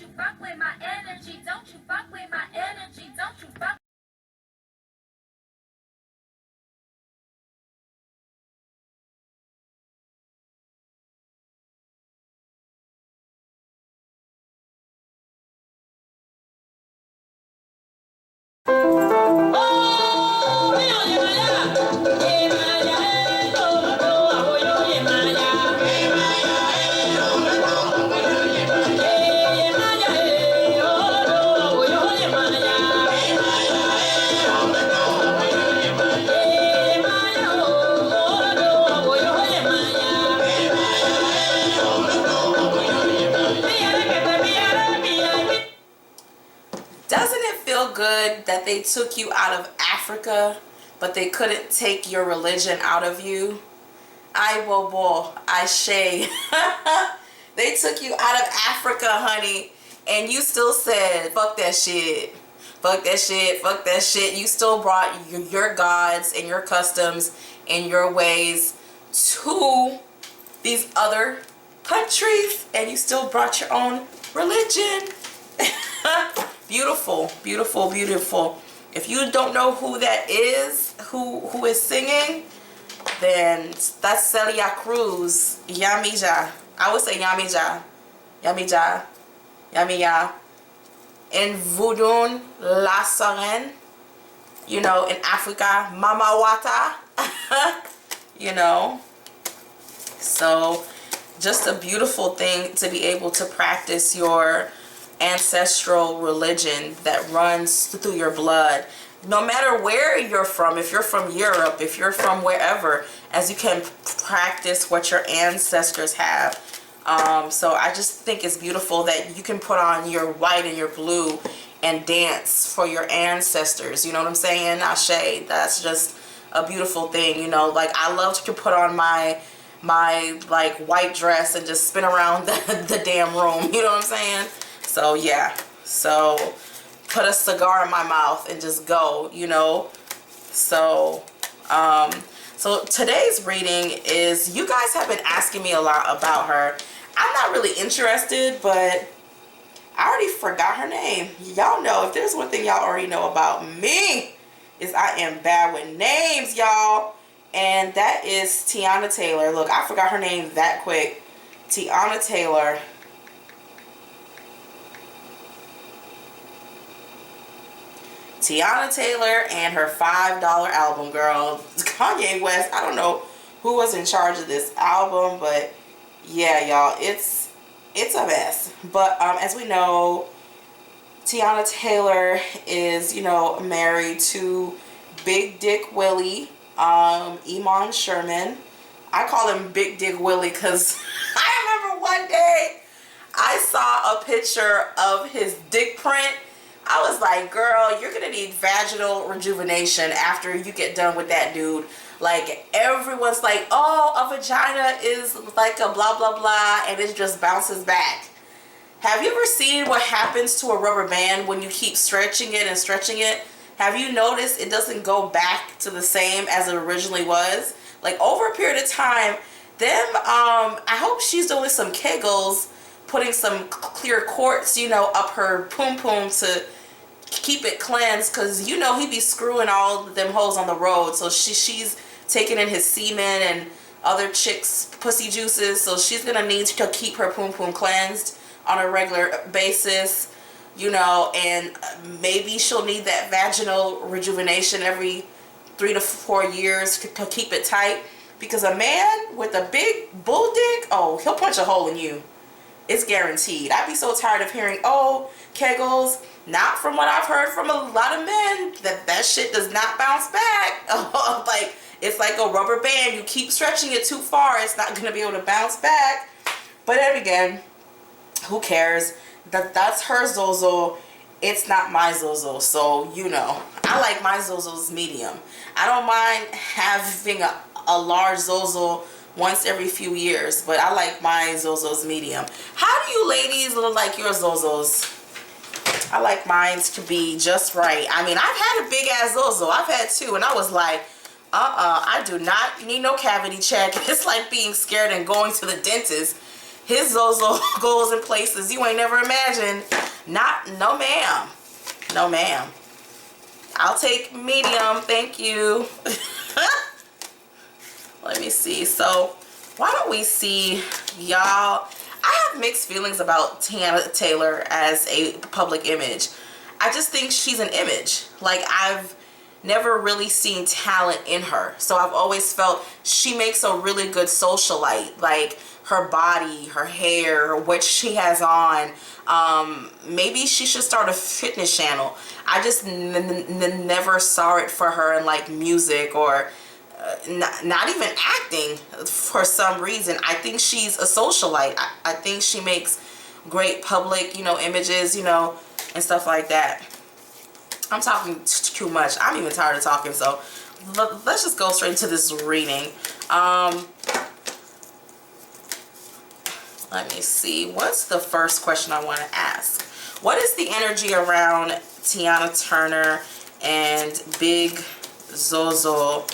you fuck with my energy. Don't you fuck with my energy. Don't you fuck. Doesn't it feel good that they took you out of Africa, but they couldn't take your religion out of you? I bobo, I shay. They took you out of Africa, honey, and you still said, fuck that shit. Fuck that shit, fuck that shit. You still brought your gods and your customs and your ways to these other countries, and you still brought your own religion. Beautiful, beautiful, beautiful. If you don't know who that is, who is singing, then that's Celia Cruz. Yamija. I would say Yamija. Yamija. Yamiya. In Voodoo, La Saren. You know, in Africa, Mama Wata. You know. So, just a beautiful thing to be able to practice your ancestral religion that runs through your blood, no matter where you're from. If you're from Europe, if you're from wherever, as you can practice what your ancestors have. So I just think it's beautiful that you can put on your white and your blue and dance for your ancestors. You know what I'm saying? Ashe. That's just a beautiful thing. You know, like I love to put on my like white dress and just spin around the damn room. You know what I'm saying? So yeah, so put a cigar in my mouth and just go, you know. So so today's reading is, you guys have been asking me a lot about her. I'm not really interested, but I already forgot her name. Y'all know, if there's one thing y'all already know about me, is I am bad with names, y'all. And that is Teyana Taylor. Look, I forgot her name that quick. Teyana Taylor. Teyana Taylor and her $5 album, girl. Kanye West, I don't know who was in charge of this album, but yeah, y'all, it's a mess. But as we know, Teyana Taylor is, you know, married to Big Dick Willie, Iman Sherman. I call him Big Dick Willie because I remember one day I saw a picture of his dick print. I was like, girl, you're gonna need vaginal rejuvenation after you get done with that dude. Like, everyone's like, oh, a vagina is like a blah blah blah, and it just bounces back. Have you ever seen what happens to a rubber band when you keep stretching it and stretching it? Have you noticed it doesn't go back to the same as it originally was? Like, over a period of time, I hope she's doing some Kegels, putting some clear quartz, you know, up her poom poom to keep it cleansed, because you know he be screwing all them hoes on the road. So she's taking in his semen and other chicks' pussy juices, so she's gonna need to keep her poom poom cleansed on a regular basis, you know. And maybe she'll need that vaginal rejuvenation every 3 to 4 years to keep it tight, because a man with a big bull dick, oh, he'll punch a hole in you. It's guaranteed. I'd be so tired of hearing, oh, Kegels. Not from what I've heard from a lot of men, that shit does not bounce back. Like, it's like a rubber band. You keep stretching it too far, it's not going to be able to bounce back. But then again, who cares? That's her Zozo. It's not my Zozo. So, you know, I like my Zozos medium. I don't mind having a large Zozo once every few years, but I like my Zozos medium. How do you ladies look like your Zozos? I like mine to be just right. I mean, I've had a big ass Zozo. I've had 2, and I was like, I do not need no cavity check. It's like being scared and going to the dentist. His Zozo goes in places you ain't never imagined. No ma'am. No ma'am. I'll take medium, thank you. Let me see. So why don't we see, y'all? I have mixed feelings about Teyana Taylor as a public image. I just think she's an image. Like, I've never really seen talent in her. So I've always felt she makes a really good socialite. Like, her body, her hair, what she has on. Maybe she should start a fitness channel. I just never saw it for her in like music or not even acting for some reason. I think she's a socialite. I think she makes great public, you know, images, you know, and stuff like that. I'm talking too much. I'm even tired of talking, so let's just go straight into this reading. Let me see. What's the first question I want to ask? What is the energy around Teyana Turner and Big Zozo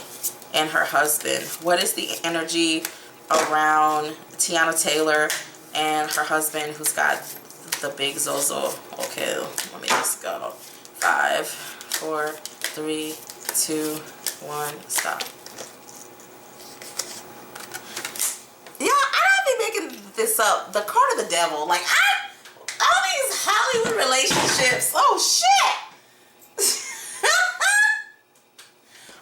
and her husband? What is the energy around Teyana Taylor and her husband who's got the big Zozo? Okay, let me just go. 5, 4, 3, 2, 1, stop. Yeah, I don't be making this up. The card of the devil. Like, all these Hollywood relationships. Oh, shit.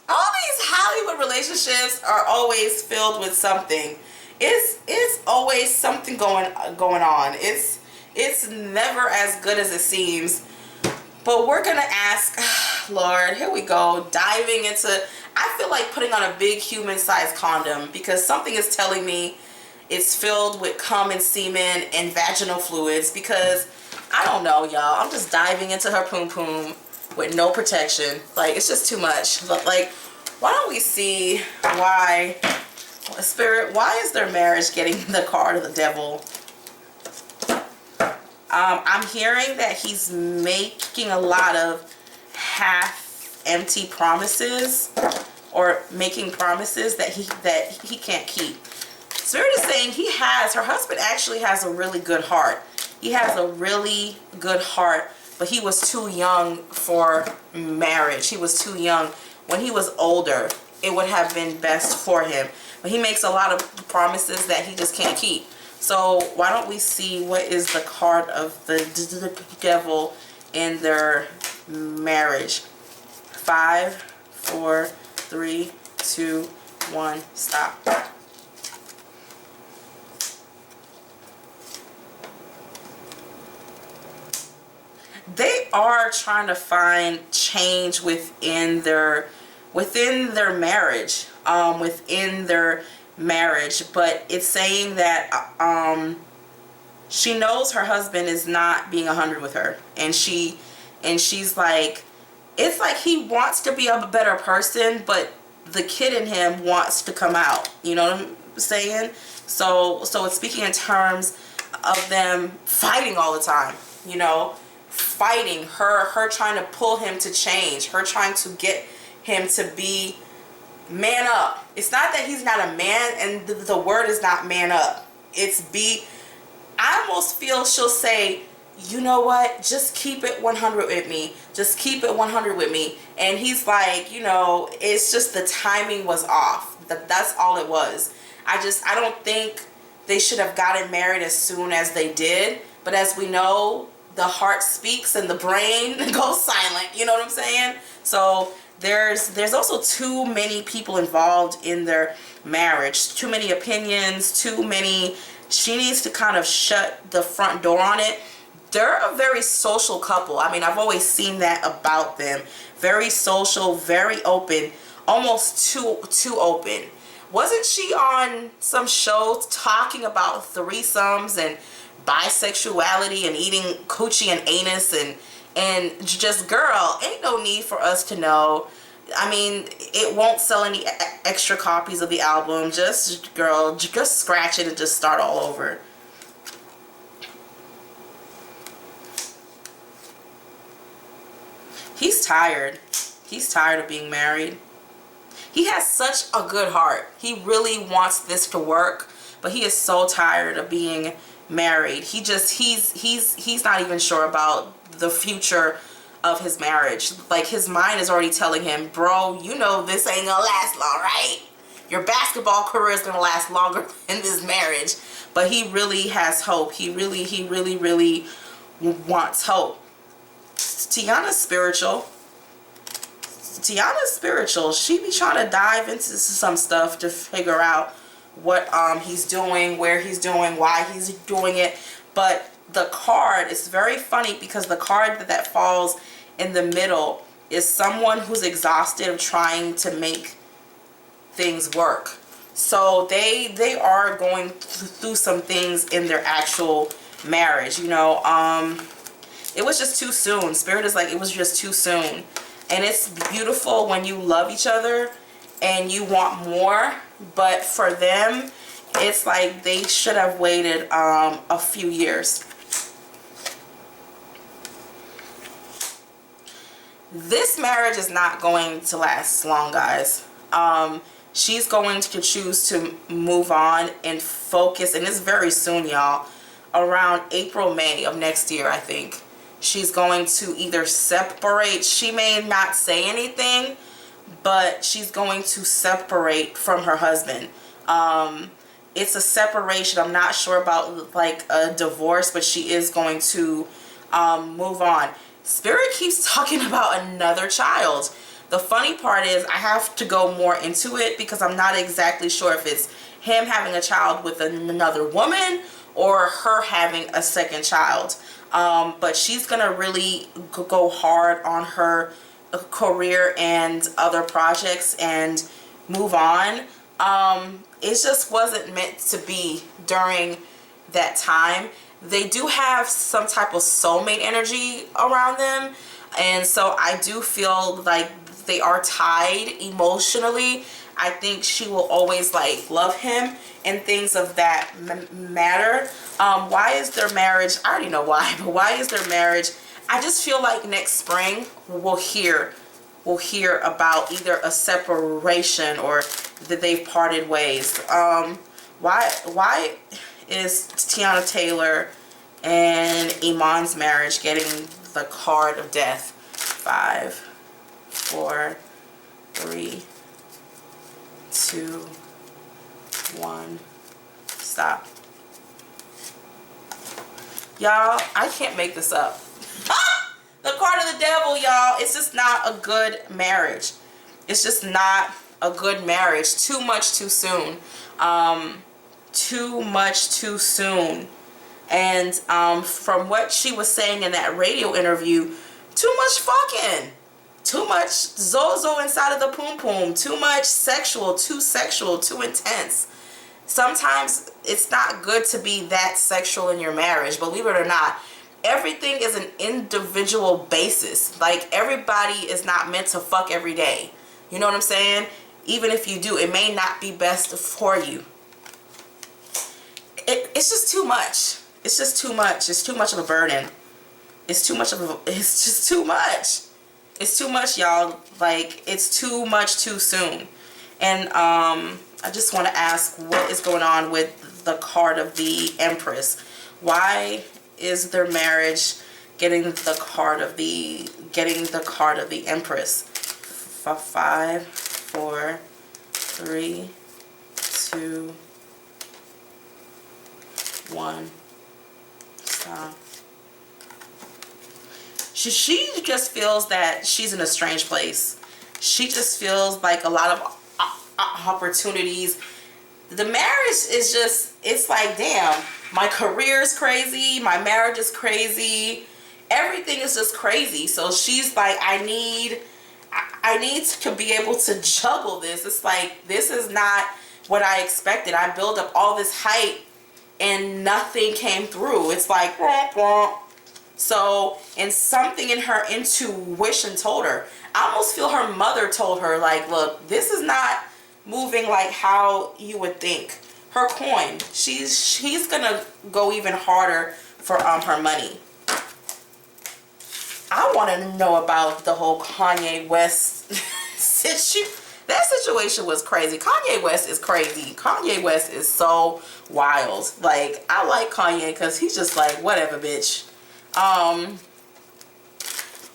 All these Hollywood relationships are always filled with something. It's always something going on. It's never as good as it seems. But we're gonna ask, Lord, here we go, diving into, I feel like putting on a big human-sized condom because something is telling me it's filled with cum and semen and vaginal fluids because, I don't know, y'all, I'm just diving into her poom-poom with no protection. Like, it's just too much. Like, why don't we see why, Spirit, why is their marriage getting the card of the devil? I'm hearing that he's making a lot of half-empty promises or making promises that he can't keep. Spirit is saying her husband actually has a really good heart. He has a really good heart, but he was too young for marriage. He was too young. When he was older, it would have been best for him. But he makes a lot of promises that he just can't keep. So why don't we see what is the card of the devil in their marriage? 5, 4, 3, 2, 1, stop. They are trying to find change within their marriage, but it's saying that she knows her husband is not being 100 with her, and she's like, it's like he wants to be a better person, but the kid in him wants to come out. You know what I'm saying? So it's speaking in terms of them fighting all the time, you know, fighting, her trying to pull him to change, her trying to get him to be man up. It's not that he's not a man, and the word is not man up. It's be, I almost feel she'll say, you know what, just keep it 100 with me. Just keep it 100 with me. And he's like, you know, it's just the timing was off. That's all it was. I don't think they should have gotten married as soon as they did. But as we know, the heart speaks and the brain goes silent. You know what I'm saying? So there's also too many people involved in their marriage. Too many opinions, too many. She needs to kind of shut the front door on it. They're a very social couple. I mean, I've always seen that about them. Very social, very open, almost too open. Wasn't she on some show talking about threesomes and bisexuality and eating coochie and anus and just, girl, ain't no need for us to know. I mean, it won't sell any extra copies of the album. Just, girl, just scratch it and just start all over. He's tired. He's tired of being married. He has such a good heart. He really wants this to work, but he is so tired of being married. He's not even sure about the future of his marriage. Like, his mind is already telling him, bro, you know this ain't gonna last long, right? Your basketball career is gonna last longer than this marriage. But he really has hope. He really wants hope. Teyana's spiritual. Teyana's spiritual. She be trying to dive into some stuff to figure out what he's doing, where he's doing, why he's doing it. But the card is very funny because the card that falls in the middle is someone who's exhausted of trying to make things work. So they are going through some things in their actual marriage, you know. It was just too soon. Spirit is like, it was just too soon. And it's beautiful when you love each other and you want more, but for them it's like they should have waited a few years. This marriage is not going to last long, guys. She's going to choose to move on and focus, and it's very soon, y'all, around April, May of next year, I think. She's going to either separate. She may not say anything, but she's going to separate from her husband. It's a separation. I'm not sure about like a divorce, but she is going to move on. Spirit keeps talking about another child. The funny part is I have to go more into it because I'm not exactly sure if it's him having a child with another woman or her having a second child. But she's going to really go hard on her career and other projects and move on. It just wasn't meant to be during that time. They do have some type of soulmate energy around them. And so I do feel like they are tied emotionally. I think she will always like love him and things of that matter. Why is their marriage? I already know why, but why is their marriage? I just feel like next spring we'll hear about either a separation or that they've parted ways. Why is Teyana Taylor and Iman's marriage getting the card of death? 5, 4, 3, 2, 1. Stop. Y'all, I can't make this up. The card of the devil, y'all. It's just not a good marriage. It's just not a good marriage. Too much too soon. Too much too soon. And from what she was saying in that radio interview, too much fucking. Too much zozo inside of the poom poom. Too much sexual, too intense. Sometimes it's not good to be that sexual in your marriage, believe it or not. Everything is an individual basis. Like, everybody is not meant to fuck every day. You know what I'm saying? Even if you do, it may not be best for you. It's just too much. It's just too much. It's too much of a burden. It's too much of a, it's just too much. It's too much, y'all. Like, it's too much too soon. And I just want to ask, what is going on with the card of the Empress? Why is their marriage getting the card of the Empress? 5, 4, 3, 2, 1. Stop. She just feels that she's in a strange place. She just feels like a lot of opportunities. The marriage is just, it's like, damn, my career is crazy, my marriage is crazy, everything is just crazy. So she's like, I need to be able to juggle this. It's like, this is not what I expected. I built up all this hype and nothing came through. It's like, womp, womp. So, and something in her intuition told her, I almost feel her mother told her, like, look, this is not moving like how you would think. Her coin, she's gonna go even harder for her money. I want to know about the whole Kanye West situation. that situation was crazy. Kanye West is crazy. Kanye West is so wild. Like, I like Kanye because he's just like, whatever, bitch.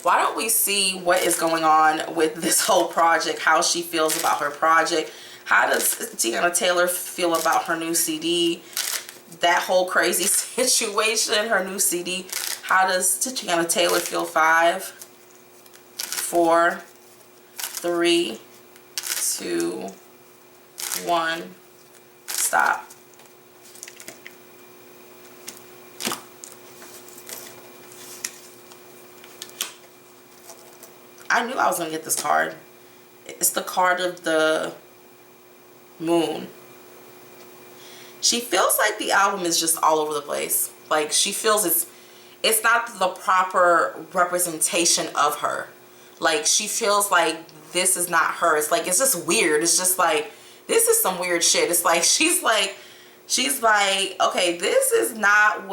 Why don't we see what is going on with this whole project, how she feels about her project. How does Teyana Taylor feel about her new CD? That whole crazy situation, her new CD. How does Teyana Taylor feel? 5, 4, 3, 2, 1, stop. I knew I was going to get this card. It's the card of the Moon. She feels like the album is just all over the place. Like, she feels it's not the proper representation of her. Like, she feels like this is not her. It's like, it's just weird. It's just like, this is some weird shit. It's like, she's like, okay, this is not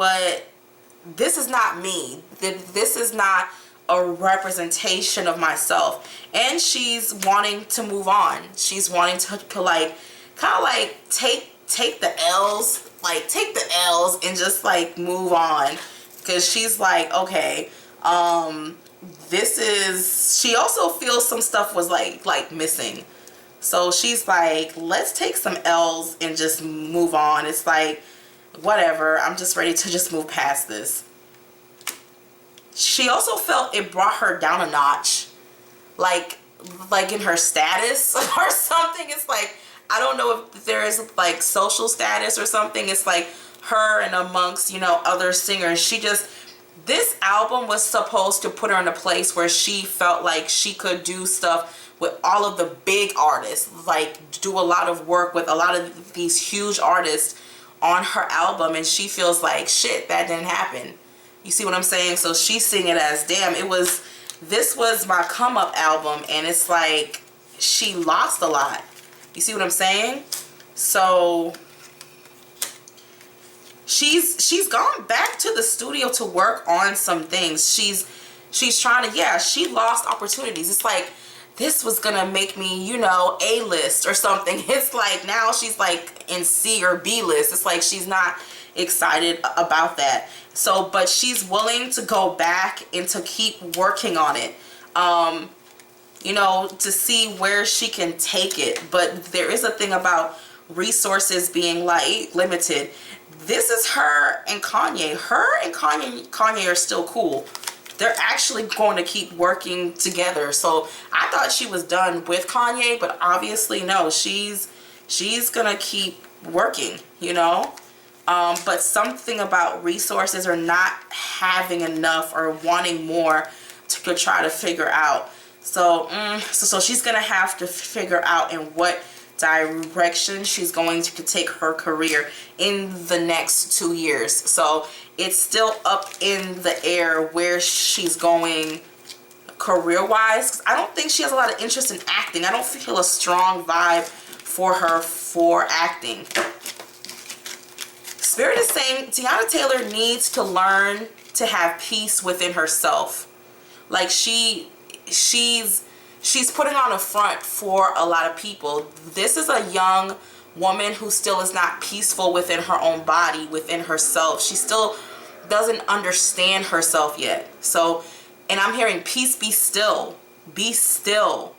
me. This is not a representation of myself. And she's wanting to move on. She's wanting to like, kind of like take the L's, like take the L's and just like move on. Because she's like, okay, this is, she also feels some stuff was like missing. So she's like, let's take some L's and just move on. It's like, whatever, I'm just ready to just move past this. She also felt it brought her down a notch, like in her status or something. It's like, I don't know if there is like social status or something. It's like her and amongst, you know, other singers. This album was supposed to put her in a place where she felt like she could do stuff with all of the big artists, like do a lot of work with a lot of these huge artists on her album. And she feels like, shit, that didn't happen. You see what I'm saying? So she's seeing it as, damn, this was my come up album, and it's like she lost a lot. You see what I'm saying? So she's gone back to the studio to work on some things. She's trying to, yeah, she lost opportunities. It's like, this was gonna make me, you know, A-list or something. It's like now she's like in C or B list. It's like she's not excited about that. So, but she's willing to go back and to keep working on it, you know, to see where she can take it. But there is a thing about resources being like limited. This is her and Kanye. Her and Kanye are still cool. They're actually going to keep working together. So I thought she was done with Kanye, but obviously no, she's gonna keep working, you know. But something about resources or not having enough or wanting more to try to figure out. So, so she's gonna have to figure out in what direction she's going to take her career in the next 2 years. So it's still up in the air where she's going career-wise. 'Cause I don't think she has a lot of interest in acting. I don't feel a strong vibe for her for acting. Spirit is saying Teyana Taylor needs to learn to have peace within herself. Like she's putting on a front for a lot of people. This is a young woman who still is not peaceful within her own body, within herself. She still doesn't understand herself yet. So, and I'm hearing peace, be still. Be still.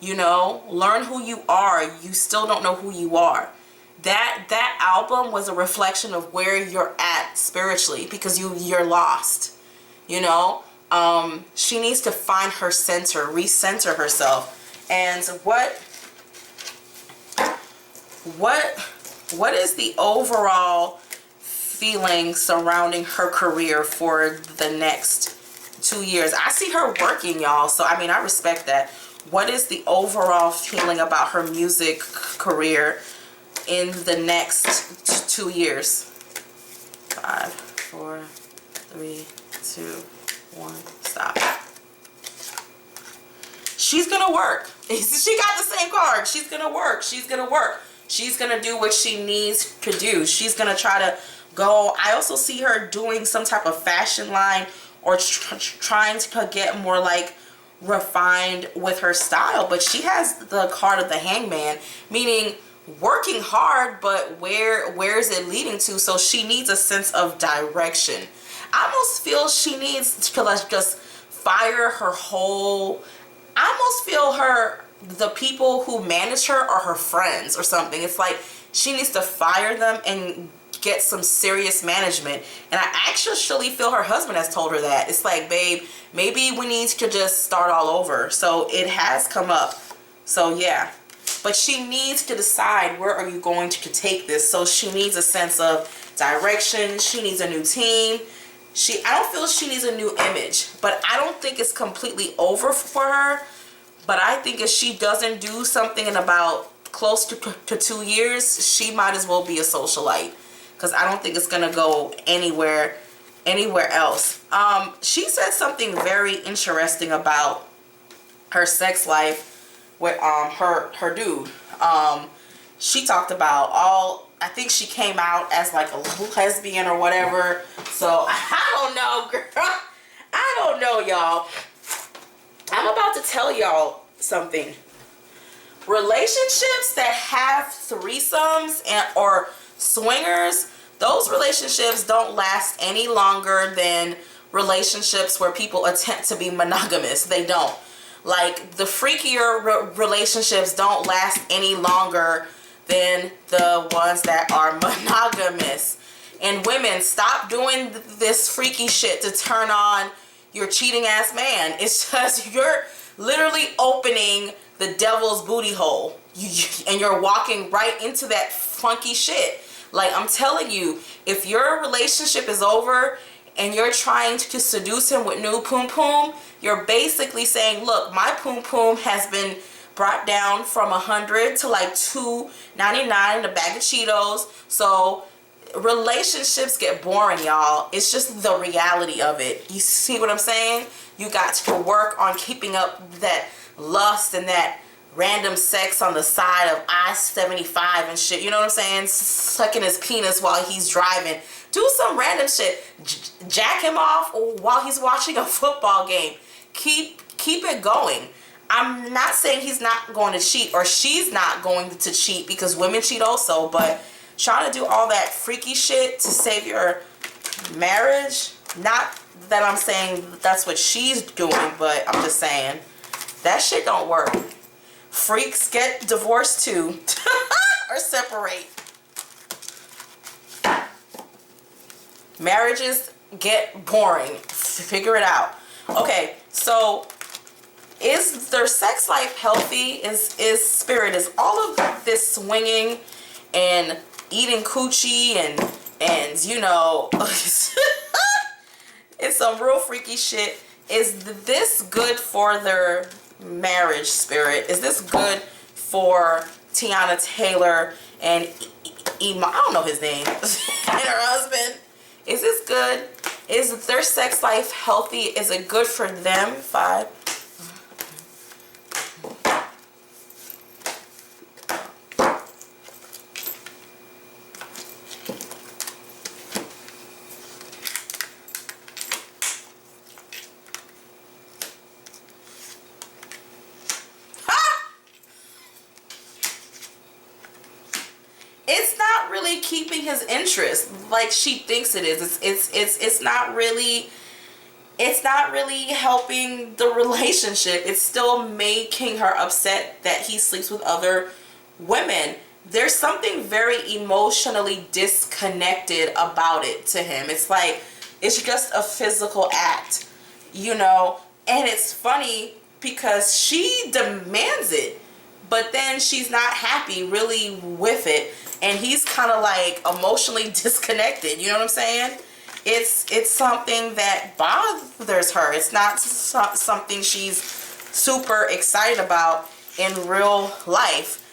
You know, learn who you are. You still don't know who you are. That album was a reflection of where you're at spiritually, because you're lost. You know, she needs to find her center, recenter herself. And what is the overall feeling surrounding her career for the next 2 years? I see her working, y'all, so I mean, I respect that. What is the overall feeling about her music career in the next 2 years? 5, 4, 3, 2, 1, stop. She's gonna work. She got the same card. She's gonna work. She's gonna work. She's gonna do what she needs to do. She's gonna try to go. I also see her doing some type of fashion line, or trying to get more like refined with her style, but she has the card of the hangman, meaning working hard, but where is it leading to? So she needs a sense of direction. I almost feel she needs to like just fire her whole, I almost feel the people who manage her are her friends or something. It's like she needs to fire them and get some serious management. And I actually feel her husband has told her that. It's like, babe, maybe we need to just start all over. So it has come up. So yeah, but she needs to decide where are you going to take this. So she needs a sense of direction. She needs a new team. I don't feel she needs a new image, but I don't think it's completely over for her. But I think if she doesn't do something in about close to 2 years, she might as well be a socialite, because I don't think it's gonna go anywhere else. She said something very interesting about her sex life with her dude. She talked about I think she came out as like a lesbian or whatever. So I don't know, girl. I don't know, y'all. I'm about to tell y'all something. Relationships that have threesomes or swingers, those relationships don't last any longer than relationships where people attempt to be monogamous. They don't. Like, the freakier relationships don't last any longer than the ones that are monogamous. And women, stop doing this freaky shit to turn on your cheating ass man. It's just, you're literally opening the devil's booty hole. And you're walking right into that funky shit. Like, I'm telling you, if your relationship is over and you're trying to seduce him with new poom poom, you're basically saying, look, my poom poom has been brought down from 100 to like $2.99 in a bag of Cheetos. So relationships get boring, y'all. It's just the reality of it. You see what I'm saying? You got to work on keeping up that lust and that random sex on the side of I-75 and shit. You know what I'm saying? Sucking his penis while he's driving. Do some random shit. Jack him off while he's watching a football game. Keep it going. I'm not saying he's not going to cheat or she's not going to cheat, because women cheat also, but trying to do all that freaky shit to save your marriage, not that I'm saying that's what she's doing, but I'm just saying that shit don't work. Freaks get divorced too or separate. Marriages get boring. Figure it out. Okay, so is their sex life healthy? Is spirit? Is all of this swinging and eating coochie and you know it's some real freaky shit. Is this good for their marriage, spirit? Is this good for Teyana Taylor and Iman? I don't know his name. And her husband. Is this good? Is their sex life healthy? Is it good for them? 5. Keeping his interest like she thinks it is. It's not really helping the relationship. It's still making her upset that he sleeps with other women. There's something very emotionally disconnected about it to him. It's like it's just a physical act, you know. And it's funny because she demands it, but then she's not happy really with it. And he's kind of like emotionally disconnected. You know what I'm saying? It's something that bothers her. It's not something she's super excited about in real life.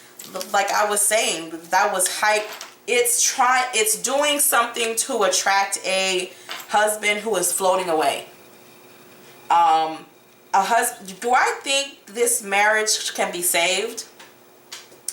Like I was saying, that was hype. It's doing something to attract a husband who is floating away. Do I think this marriage can be saved?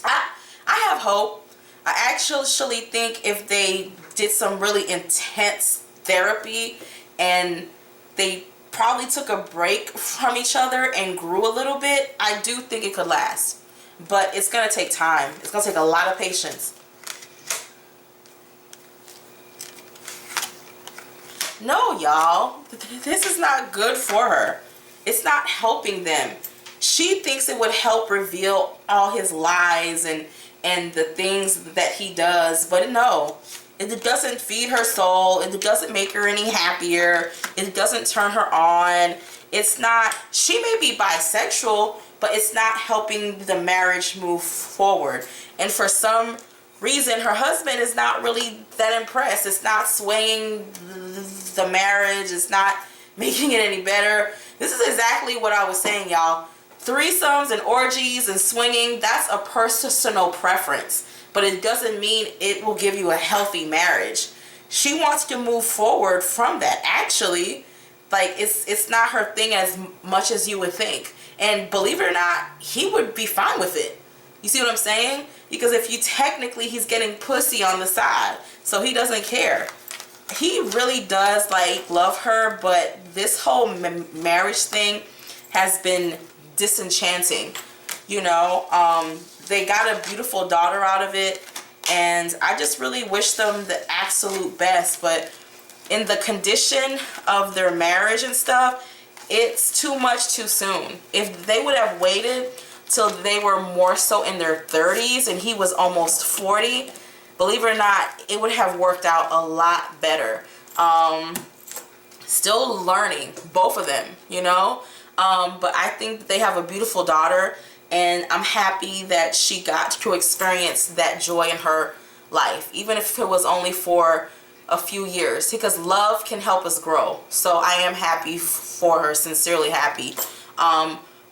I have hope. I actually think if they did some really intense therapy and they probably took a break from each other and grew a little bit, I do think it could last. But it's going to take time. It's going to take a lot of patience. No, y'all. This is not good for her. It's not helping them. She thinks it would help reveal all his lies and the things that he does. But no. It doesn't feed her soul. It doesn't make her any happier. It doesn't turn her on. It's not... She may be bisexual, but it's not helping the marriage move forward. And for some reason, her husband is not really that impressed. It's not swaying the marriage. It's not making it any better. This is exactly what I was saying, y'all. Threesomes and orgies and swinging, that's a personal preference. But it doesn't mean it will give you a healthy marriage. She wants to move forward from that. Actually, like, it's not her thing as much as you would think. And believe it or not, he would be fine with it. You see what I'm saying? Because if you technically, he's getting pussy on the side. So he doesn't care. He really does, like, love her. But this whole marriage thing has been disenchanting. You know, they got a beautiful daughter out of it. And I just really wish them the absolute best. But in the condition of their marriage and stuff, it's too much too soon. If they would have waited till they were more so in their 30s and he was almost 40, believe it or not, it would have worked out a lot better. Still learning, both of them, you know. But I think they have a beautiful daughter, and I'm happy that she got to experience that joy in her life, even if it was only for a few years, because love can help us grow. So I am happy for her, sincerely happy.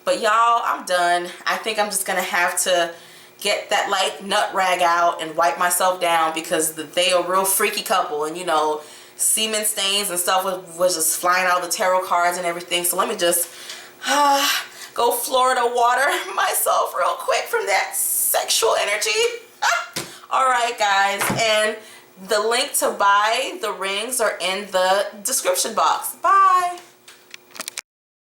But y'all, I'm done. I think I'm just gonna have to get that like nut rag out and wipe myself down, because they are a real freaky couple, and you know, semen stains and stuff was just flying out of the tarot cards and everything. So let me just go Florida water myself real quick from that sexual energy. Alright guys, and the link to buy the rings are in the description box. Bye!